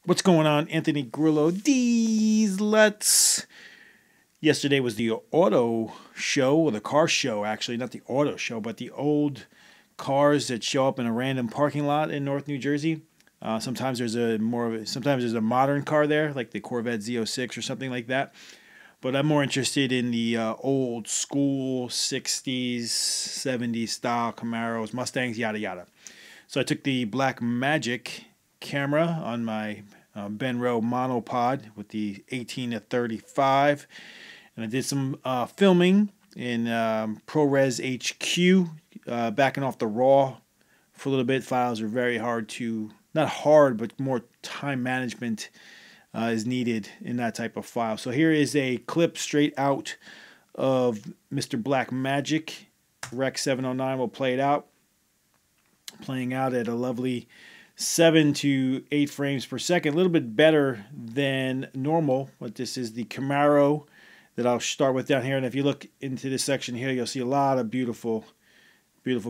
What's going on? Anthony Grillo, Deez, Luts. Yesterday was the auto show, or the car show, actually, not the auto show, but the old cars that show up in a random parking lot in North New Jersey. Sometimes there's a modern car there, like the Corvette Z06 or something like that. But I'm more interested in the old school 60s, 70s style Camaros, Mustangs, yada yada. So I took the BlackMagic camera on my Benro monopod with the 18 to 35, and I did some filming in Prores HQ, backing off the raw for a little bit. Files are very hard to, not hard, but more time management is needed in that type of file. So here is a clip straight out of Mr. BlackMagic. Rec 709 will play it out. Playing out at a lovely 7 to 8 frames per second, a little bit better than normal, but this is the Camaro that I'll start with down here. And if you look into this section here, you'll see a lot of beautiful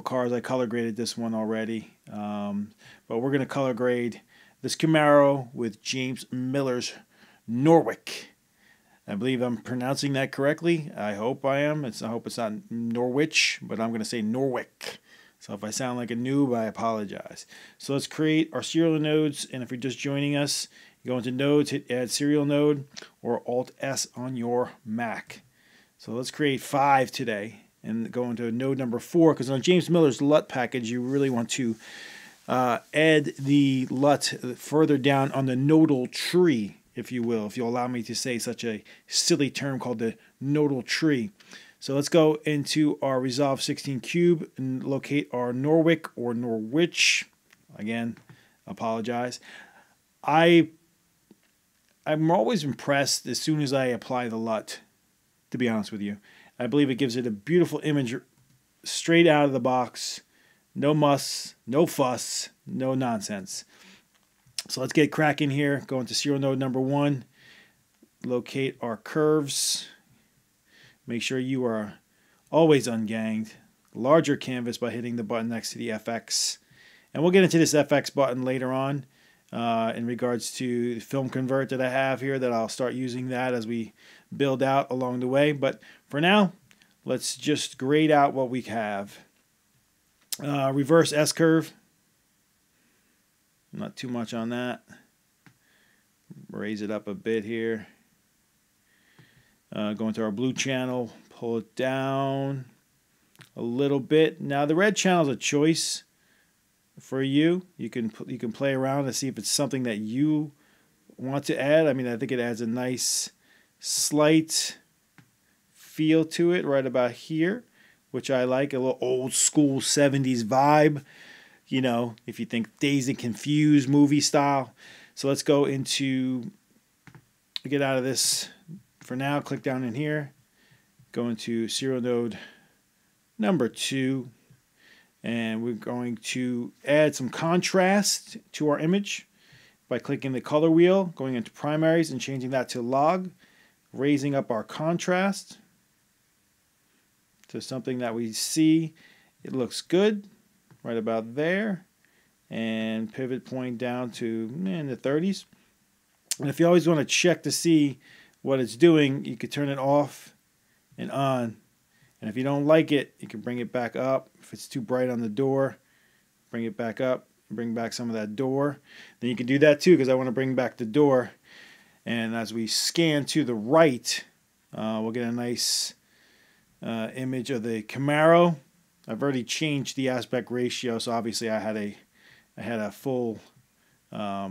cars. I color graded this one already, but we're going to color grade this Camaro with James Miller's Norwich. I believe I'm pronouncing that correctly. I hope I am. I hope it's not Norwich, but I'm going to say Norwich. So if I sound like a noob, I apologize. So let's create our serial nodes. And if you're just joining us, you go into nodes, hit add serial node, or Alt-S on your Mac. So let's create 5 today and go into node number 4, because on James Miller's LUT package, you really want to add the LUT further down on the nodal tree, if you will, if you'll allow me to say such a silly term called the nodal tree. So let's go into our Resolve 16 cube and locate our Norwich or Norwich. Again, apologize. I'm always impressed as soon as I apply the LUT, to be honest with you. I believe it gives it a beautiful image straight out of the box. No muss, no fuss, no nonsense. So let's get cracking here. Go into serial node number 1. Locate our curves. Make sure you are always unganged. Larger canvas by hitting the button next to the FX. And we'll get into this FX button later on in regards to the film convert that I have here, that I'll start using that as we build out along the way. But for now, let's just grade out what we have. Reverse S-curve. Not too much on that. Raise it up a bit here. Go into our blue channel, pull it down a little bit. Now the red channel is a choice for you. You can play around and see if it's something that you want to add. I mean, I think it adds a nice slight feel to it right about here, which I like, a little old school 70s vibe. You know, if you think Dazed and Confused movie style. So let's go into, get out of this. For now, click down in here, go into serial node number 2, and we're going to add some contrast to our image by clicking the color wheel, going into primaries and changing that to log, raising up our contrast to something that we see. It looks good right about there, and pivot point down to in the 30s. And if you always want to check to see what it's doing, you could turn it off and on. And if you don't like it, you can bring it back up. If it's too bright on the door, bring it back up, bring back some of that door. Then you can do that too, because I want to bring back the door. And as we scan to the right, we'll get a nice image of the Camaro. I've already changed the aspect ratio, so obviously I had a full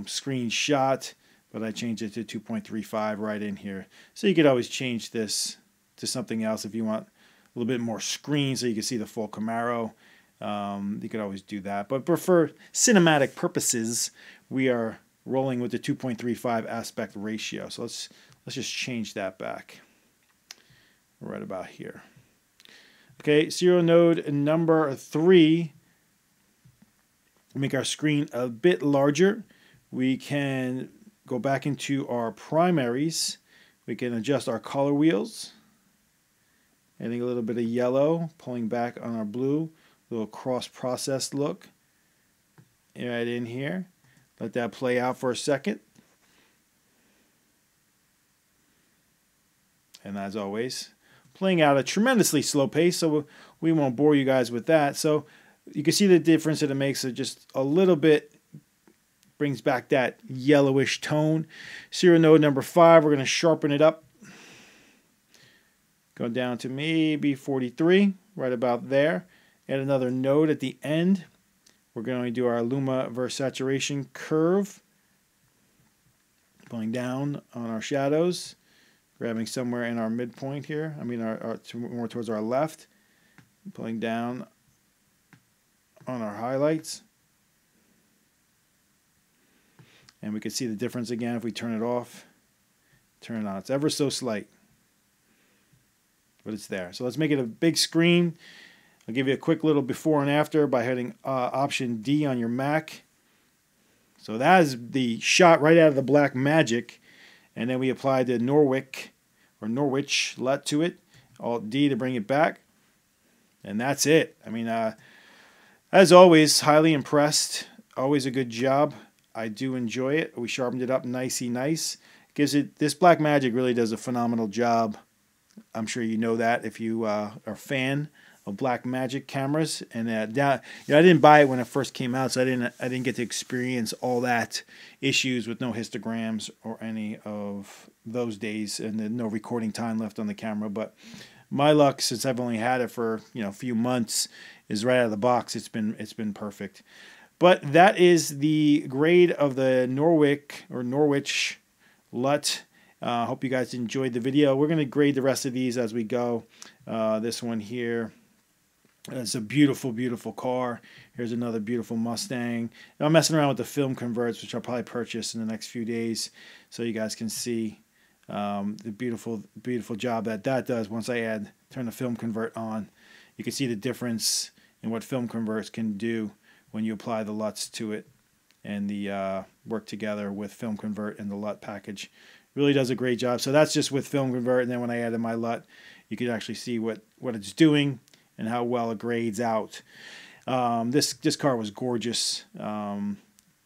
screen shot, but I changed it to 2.35 right in here. So you could always change this to something else if you want a little bit more screen so you can see the full Camaro. You could always do that. But for cinematic purposes, we are rolling with the 2.35 aspect ratio. So let's just change that back right about here. Okay, serial node number 3. Make our screen a bit larger. We can go back into our primaries. We can adjust our color wheels. Adding a little bit of yellow, pulling back on our blue, little cross-processed look right in here. Let that play out for a second. And as always, playing at a tremendously slow pace, so we won't bore you guys with that. So you can see the difference that it makes. It just a little bit brings back that yellowish tone. Serial node number 5, we're going to sharpen it up. Go down to maybe 43, right about there. Add another node at the end. We're going to do our luma versus saturation curve. Pulling down on our shadows. Grabbing somewhere in our midpoint here. I mean, more towards our left. Pulling down on our highlights. And we can see the difference again if we turn it off, turn it on. It's ever so slight, but it's there. So let's make it a big screen. I'll give you a quick little before and after by hitting Option D on your Mac. So that is the shot right out of the BlackMagic. And then we applied the Norwich LUT to it. Alt D to bring it back. And that's it. I mean, as always, highly impressed. Always a good job. I do enjoy it. We sharpened it up nicey nice. Gives it, this BlackMagic really does a phenomenal job. I'm sure you know that if you are a fan of BlackMagic cameras. And I didn't buy it when it first came out, so I didn't get to experience all that issues with no histograms or any of those days, and then no recording time left on the camera. But my luck, since I've only had it for a few months, is right out of the box. It's been perfect. But that is the grade of the Norwich LUT. Hope you guys enjoyed the video. We're going to grade the rest of these as we go. This one here, it's a beautiful, beautiful car. Here's another beautiful Mustang. Now, I'm messing around with the film converts, which I'll probably purchase in the next few days, so you guys can see the beautiful, beautiful job that does. Once I turn the film convert on, you can see the difference in what film converts can do when you apply the LUTs to it, and the work together with film convert and the LUT package. Really does a great job. So that's just with film convert, and then when I added my LUT, you can actually see what it's doing and how well it grades out. This car was gorgeous.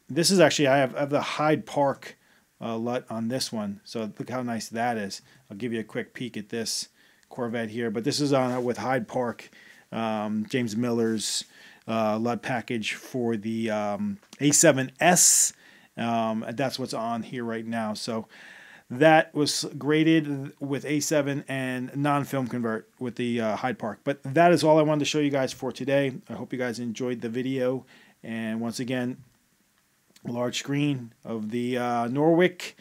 This is actually, I have the Hyde Park LUT on this one, so look how nice that is. I'll give you a quick peek at this Corvette here, but this is on with Hyde Park, James Miller's LUT package for the A7S. That's what's on here right now. So that was graded with A7 and non-film convert with the Hyde Park. But that is all I wanted to show you guys for today. I hope you guys enjoyed the video. And once again, a large screen of the Norwich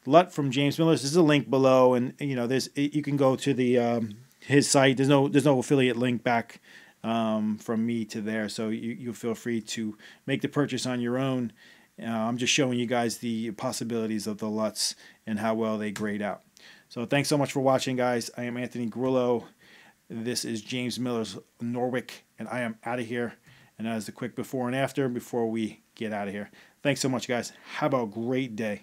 LUT from James Miller's. There's a link below, and you can go to the his site. There's no affiliate link back from me to there, so you feel free to make the purchase on your own. I'm just showing you guys the possibilities of the LUTs and how well they grade out. So thanks so much for watching, guys. I am Anthony Grillo. This is James Miller's Norwich, and I am out of here. And that is the quick before and after before we get out of here. Thanks so much, guys. Have a great day.